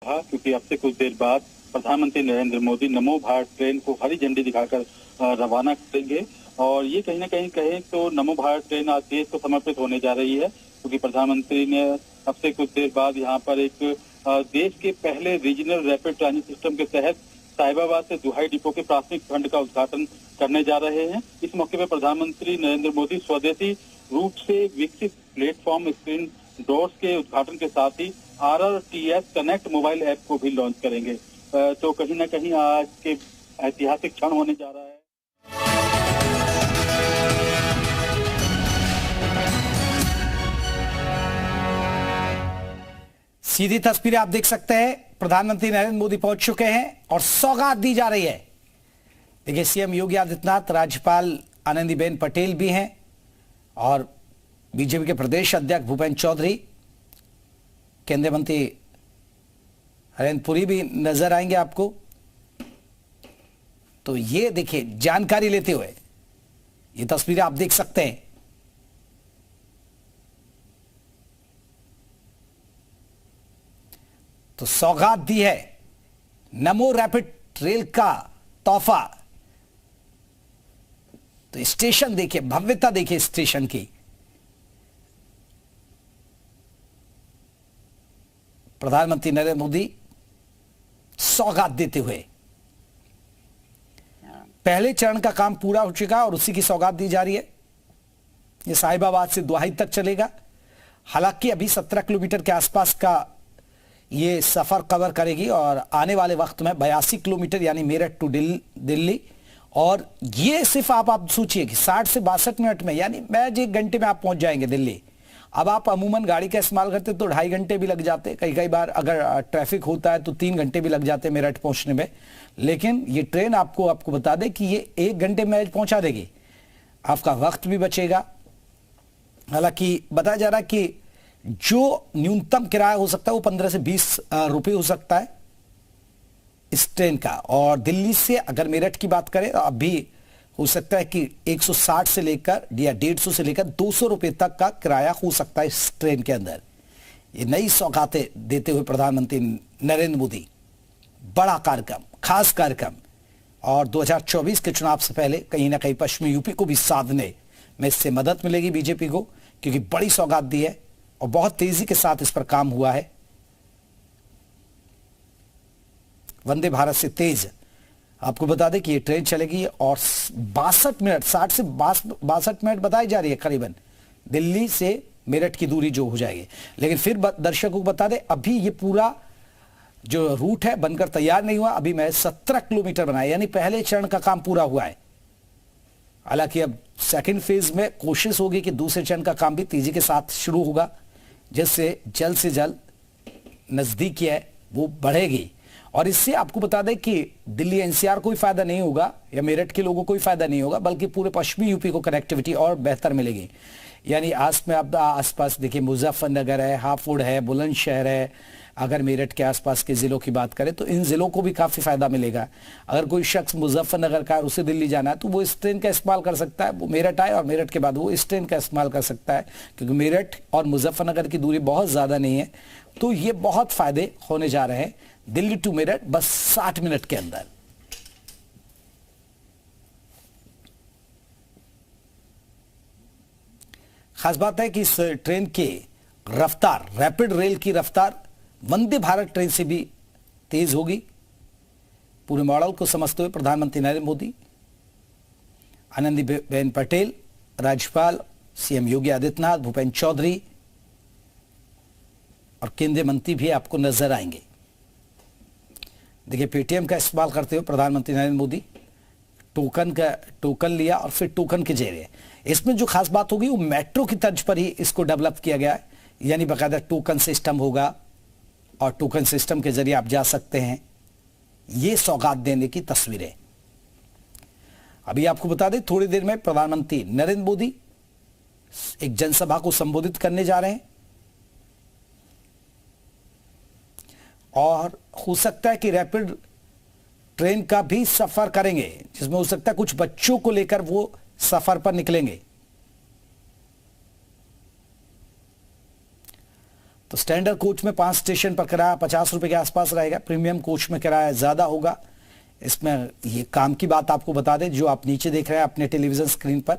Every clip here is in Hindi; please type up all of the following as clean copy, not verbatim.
था, क्योंकि अब से कुछ देर बाद प्रधानमंत्री नरेंद्र मोदी नमो भारत ट्रेन को हरी झंडी दिखाकर रवाना करेंगे। और ये कहीं ना कहीं कहें तो नमो भारत ट्रेन आज देश को समर्पित होने जा रही है, क्योंकि प्रधानमंत्री ने अब से कुछ देर बाद यहाँ पर एक देश के पहले रीजनल रैपिड ट्रांजिट सिस्टम के तहत साहिबाबाद से दुहाई डिपो के प्राथमिक खंड का उद्घाटन करने जा रहे हैं। इस मौके पर प्रधानमंत्री नरेंद्र मोदी स्वदेशी रूप से विकसित प्लेटफॉर्म स्क्रीन डोर्स के उद्घाटन के साथ ही RRTS कनेक्ट मोबाइल ऐप को भी लॉन्च करेंगे। तो कहीं ना कहीं आज के ऐतिहासिक क्षण होने जा रहा है। सीधी तस्वीरें आप देख सकते हैं। प्रधानमंत्री नरेंद्र मोदी पहुंच चुके हैं और सौगात दी जा रही है। देखिए, सीएम योगी आदित्यनाथ, राज्यपाल आनंदीबेन पटेल भी हैं और बीजेपी के प्रदेश अध्यक्ष भूपेंद्र चौधरी, केंद्रीय मंत्री हरेंद्र पुरी भी नजर आएंगे आपको। तो ये देखिए, जानकारी लेते हुए ये तस्वीरें आप देख सकते हैं। तो सौगात दी है नमो रैपिड रेल का तोहफा। तो स्टेशन देखिए, भव्यता देखिए स्टेशन की। प्रधानमंत्री नरेंद्र मोदी सौगात देते हुए, पहले चरण का काम पूरा हो चुका और उसी की सौगात दी जा रही है। यह साहिबाबाद से दुहाई तक चलेगा। हालांकि अभी 17 किलोमीटर के आसपास का ये सफर कवर करेगी और आने वाले वक्त में 82 किलोमीटर यानी मेरठ टू दिल्ली। और ये सिर्फ आप सोचिए कि 60 से 62 मिनट में, यानी महज 1 घंटे में आप पहुंच जाएंगे दिल्ली। अब आप अमूमन गाड़ी का इस्तेमाल करते तो 2.5 घंटे भी लग जाते, कई बार अगर ट्रैफिक होता है तो 3 घंटे भी लग जाते मेरठ पहुंचने में। लेकिन ये ट्रेन आपको बता दे कि ये 1 घंटे में पहुंचा देगी, आपका वक्त भी बचेगा। हालांकि बताया जा रहा है कि जो न्यूनतम किराया हो सकता है वो 15 से 20 रुपए हो सकता है इस ट्रेन का। और दिल्ली से अगर मेरठ की बात करें तो अब भी हो सकता है कि 160 से लेकर या 150 से लेकर 200 रुपए तक का किराया हो सकता है इस ट्रेन के अंदर। ये नई सौगातें देते हुए प्रधानमंत्री नरेंद्र मोदी, बड़ा कार्यक्रम, खास कार्यक्रम। और 2024 के चुनाव से पहले कहीं ना कहीं पश्चिमी यूपी को भी साधने में इससे मदद मिलेगी बीजेपी को, क्योंकि बड़ी सौगात दी है और बहुत तेजी के साथ इस पर काम हुआ है। वंदे भारत से तेज आपको बता दें कि ये ट्रेन चलेगी और 62 मिनट, 60 से 62 मिनट बताई जा रही है करीबन, दिल्ली से मेरठ की दूरी जो हो जाएगी। लेकिन फिर दर्शकों को बता दें, अभी ये पूरा जो रूट है बनकर तैयार नहीं हुआ। अभी मैं 17 किलोमीटर बनाया, यानी पहले चरण का काम पूरा हुआ है। हालांकि अब सेकंड फेज में कोशिश होगी कि दूसरे चरण का काम भी तेजी के साथ शुरू होगा, जिससे जल्द से जल्द नजदीकी है वो बढ़ेगी। और इससे आपको बता दें कि दिल्ली NCR को ही फायदा नहीं होगा या मेरठ के लोगों को ही फायदा नहीं होगा, बल्कि पूरे पश्चिमी यूपी को कनेक्टिविटी और बेहतर मिलेगी। यानी आसपास देखिए, मुजफ्फरनगर है, हापुड़ है, बुलंदशहर है। अगर मेरठ के आसपास के जिलों की बात करें तो इन जिलों को भी काफी फायदा मिलेगा। अगर कोई शख्स मुजफ्फरनगर का है, उसे दिल्ली जाना है, तो वो इस ट्रेन का इस्तेमाल कर सकता है। वो मेरठ आए और मेरठ के बाद वो इस ट्रेन का इस्तेमाल कर सकता है, क्योंकि मेरठ और मुजफ्फरनगर की दूरी बहुत ज्यादा नहीं है। तो ये बहुत फायदे होने जा रहे हैं दिल्ली टू मेरठ बस 60 मिनट के अंदर। खास बात है कि इस ट्रेन की रफ्तार, रैपिड रेल की रफ्तार वंदे भारत ट्रेन से भी तेज होगी। पूरे मॉडल को समझते हुए प्रधानमंत्री नरेंद्र मोदी, आनंदीबेन पटेल, राज्यपाल, सीएम योगी आदित्यनाथ, भूपेंद्र चौधरी और केंद्रीय मंत्री भी आपको नजर आएंगे। देखिए, पेटीएम का इस्तेमाल करते हुए प्रधानमंत्री नरेंद्र मोदी टोकन लिया और फिर टोकन के जरिए, इसमें जो खास बात होगी वो मेट्रो की तर्ज पर ही इसको डेवलप किया गया है। यानी बाकायदा टोकन सिस्टम होगा और टोकन सिस्टम के जरिए आप जा सकते हैं। ये सौगात देने की तस्वीरें। अभी आपको बता दें, थोड़ी देर में प्रधानमंत्री नरेंद्र मोदी एक जनसभा को संबोधित करने जा रहे हैं और हो सकता है कि रैपिड ट्रेन का भी सफर करेंगे, जिसमें हो सकता है कुछ बच्चों को लेकर वो सफर पर निकलेंगे। तो तो स्टैंडर्ड कोच में 5 स्टेशन पर किराया 50 रुपए के आसपास रहेगा, प्रीमियम कोच में किराया ज्यादा होगा। इसमें ये काम की बात आपको बता दें, जो आप नीचे देख रहे हैं अपने टेलीविजन स्क्रीन पर,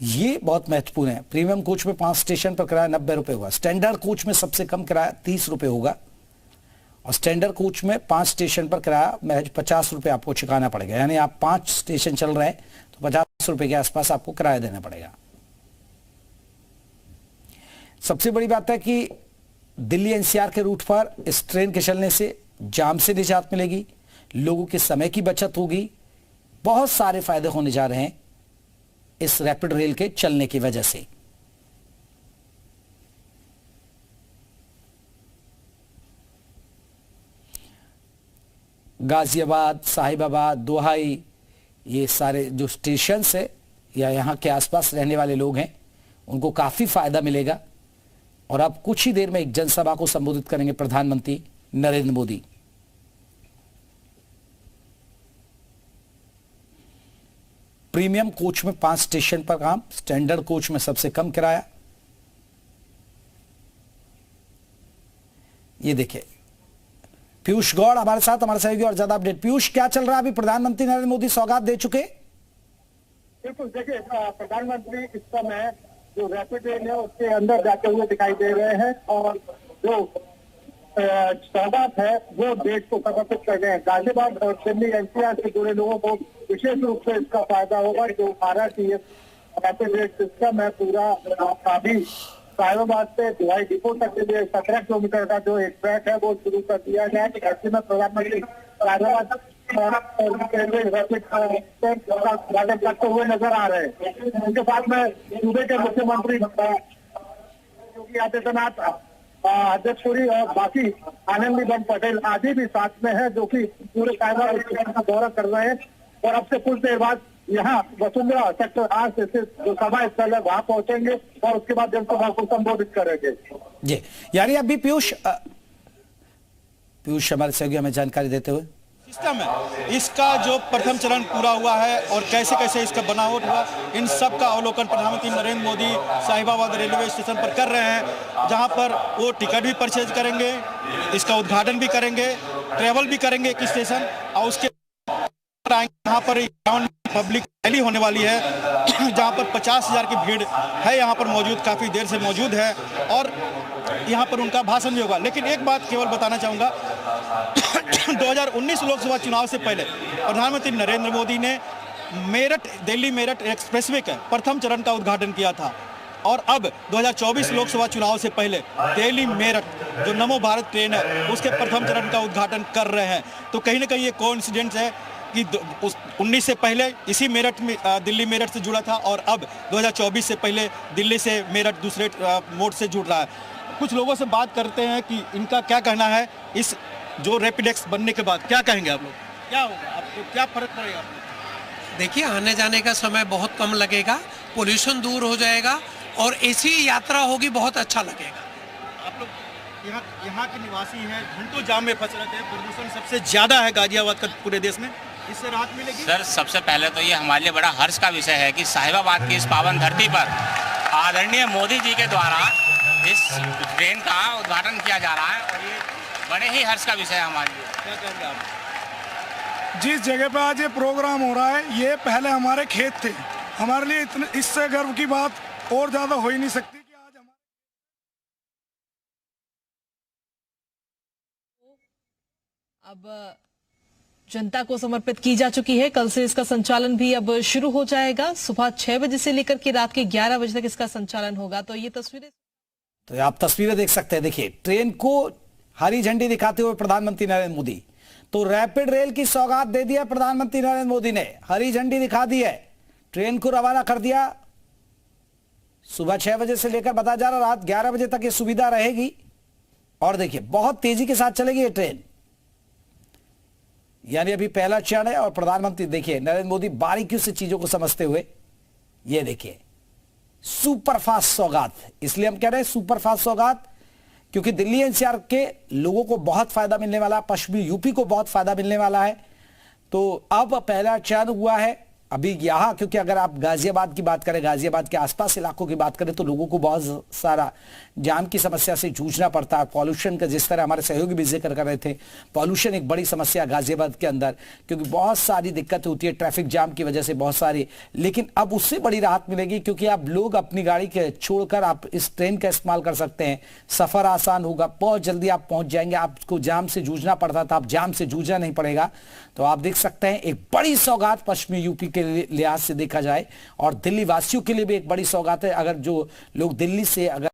ये बहुत महत्वपूर्ण है। प्रीमियम कोच में 5 स्टेशन पर किराया 90 रुपए होगा, स्टैंडर्ड कोच में सबसे कम किराया 30 रुपए होगा, और स्टैंडर्ड कोच में 5 स्टेशन पर किराया महज 50 रुपए आपको चुकाना पड़ेगा। यानी आप 5 स्टेशन चल रहे हैं तो 50 रुपए के आसपास आपको किराया देना पड़ेगा। सबसे बड़ी बात है कि दिल्ली एनसीआर के रूट पर इस ट्रेन के चलने से जाम से निजात मिलेगी, लोगों के समय की बचत होगी, बहुत सारे फायदे होने जा रहे हैं इस रैपिड रेल के चलने की वजह से। गाजियाबाद, साहिबाबाद, दोहाई, ये सारे जो स्टेशन है या यहां के आसपास रहने वाले लोग हैं उनको काफी फायदा मिलेगा। और अब कुछ ही देर में एक जनसभा को संबोधित करेंगे प्रधानमंत्री नरेंद्र मोदी। प्रीमियम कोच में 5 स्टेशन पर काम, स्टैंडर्ड कोच में सबसे कम किराया। ये देखिए पीयूष गौड़ हमारे साथ, हमारे सहयोगी और ज्यादा अपडेट। पीयूष, क्या चल रहा है? अभी प्रधानमंत्री नरेंद्र मोदी सौगात दे चुके? बिल्कुल, देखिए प्रधानमंत्री इस समय जो रैपिड रेल है उसके अंदर जाते हुए दिखाई दे रहे हैं और जो सौगात है वो देश को समर्पित कर रहे हैं। गाजियाबाद और दिल्ली एनसीआर से जुड़े लोगों को विशेष रूप से इसका फायदा होगा। जो भारतीय रैपिड रेल सिस्टम है पूरा अभी साहिबाबाद से भिलाई डिपो तक के लिए 17 किलोमीटर का जो एक ट्रैक है वो शुरू कर दिया गया है। ऐसे में प्रधानमंत्री साहिबाबाद रेलवे रैपिड स्वागत करते हुए नजर आ रहे हैं। उनके साथ में सूबे के मुख्यमंत्री योगी आदित्यनाथ, अध्यक्षपुरी और बाकी आनंदीबेन पटेल आदि भी साथ में है, जो कि पूरे साहिबाबाद का दौरा कर रहे हैं। और अब से कुछ देर बाद यहाँ वसुंधरा सेक्टर 8 से जो सभा स्थल है वहां पहुंचेंगे और उसके बाद जनसभा को संबोधित करेंगे। जी, यानी अभी पीयूष हमारे सहयोगी हमें जानकारी देते हुए, सिस्टम है इसका जो प्रथम चरण पूरा हुआ है और कैसे कैसे इसका बनावट हुआ, इन सब का अवलोकन प्रधानमंत्री नरेंद्र मोदी साहिबाबाद रेलवे स्टेशन पर कर रहे हैं, जहां पर वो टिकट भी परचेज करेंगे, इसका उद्घाटन भी करेंगे, ट्रेवल भी करेंगे एक स्टेशन, और उसके यहाँ पर पब्लिक रैली होने वाली है जहां पर 50,000 की भीड़ है यहाँ पर मौजूद, काफी देर से मौजूद है, और यहाँ पर उनका भाषण भी होगा। लेकिन एक बात केवल बताना चाहूंगा 2019 लोकसभा चुनाव से पहले प्रधानमंत्री नरेंद्र मोदी ने दिल्ली मेरठ एक्सप्रेसवे का प्रथम चरण का उद्घाटन किया था, और अब 2024 लोकसभा चुनाव से पहले दिल्ली मेरठ जो नमो भारत ट्रेन है उसके प्रथम चरण का उद्घाटन कर रहे हैं। तो कहीं ना कहीं ये कोइंसिडेंस है कि 19 से पहले इसी मेरठ में दिल्ली मेरठ से जुड़ा था, और अब 2024 से पहले दिल्ली से मेरठ दूसरे मोड से जुड़ रहा है। कुछ लोगों से बात करते हैं कि इनका क्या कहना है इस जो रैपिडेक्स बनने के बाद, क्या कहेंगे आप लोग? क्या होगा, आपको क्या फर्क पड़ेगा? देखिए, आने जाने का समय बहुत कम लगेगा, पोल्यूशन दूर हो जाएगा और ऐसी यात्रा होगी, बहुत अच्छा लगेगा। आप लोग यहाँ के निवासी हैं, घंटों जाम में फंस रहते हैं, प्रदूषण सबसे ज्यादा है गाजियाबाद का पूरे देश में, इससे राहत मिलेगी? सर, सबसे पहले तो ये हमारे लिए बड़ा हर्ष का विषय है कि साहिबाबाद की इस पावन धरती पर आदरणीय मोदी जी के द्वारा इस ट्रेन का उद्घाटन किया जा रहा है, और ये बड़े ही हर्ष का विषय है हमारे लिए। क्या कहेंगे आप? जिस जगह पे आज ये प्रोग्राम हो रहा है, ये पहले हमारे खेत थे। हमारे लिए इतने इससे गर्व की बात और ज्यादा हो ही नहीं सकती कि आज हमारे अब जनता को समर्पित की जा चुकी है। कल से इसका संचालन भी अब शुरू हो जाएगा। सुबह 6 बजे से लेकर के रात के 11 बजे तक इसका संचालन होगा। तो ये तस्वीरें, तो आप तस्वीरें देख सकते हैं। देखिए, ट्रेन को हरी झंडी दिखाते हुए प्रधानमंत्री नरेंद्र मोदी, तो रैपिड रेल की सौगात दे दिया प्रधानमंत्री नरेंद्र मोदी ने, हरी झंडी दिखा दी है, ट्रेन को रवाना कर दिया। सुबह 6 बजे से लेकर बताया जा रहा रात 11 बजे तक ये सुविधा रहेगी। और देखिए, बहुत तेजी के साथ चलेगी ये ट्रेन, यानी अभी पहला चरण है। और प्रधानमंत्री देखिए, नरेंद्र मोदी बारीकियों से चीजों को समझते हुए, ये देखिए सुपरफास्ट सौगात। इसलिए हम कह रहे हैं सुपरफास्ट सौगात, क्योंकि दिल्ली एनसीआर के लोगों को बहुत फायदा मिलने वाला है, पश्चिमी यूपी को बहुत फायदा मिलने वाला है। तो अब पहला चरण हुआ है, अभी यहाँ, क्योंकि अगर आप गाजियाबाद की बात करें, गाजियाबाद के आसपास इलाकों की बात करें, तो लोगों को बहुत सारा जाम की समस्या से जूझना पड़ता है। पॉल्यूशन का, जिस तरह हमारे सहयोगी भी जिक्र कर रहे थे, पॉल्यूशन एक बड़ी समस्या गाजियाबाद के अंदर, क्योंकि बहुत सारी दिक्कत होती है ट्रैफिक जाम की वजह से बहुत सारी। लेकिन अब उससे बड़ी राहत मिलेगी, क्योंकि आप लोग अपनी गाड़ी के छोड़कर आप इस ट्रेन का इस्तेमाल कर सकते हैं। सफर आसान होगा, बहुत जल्दी आप पहुंच जाएंगे। आपको जाम से जूझना पड़ता था, आप जाम से जूझना नहीं पड़ेगा। तो आप देख सकते हैं एक बड़ी सौगात पश्चिमी यूपी के लिहाज से देखा जाए, और दिल्ली वासियों के लिए भी एक बड़ी सौगात है। अगर जो लोग दिल्ली से अगर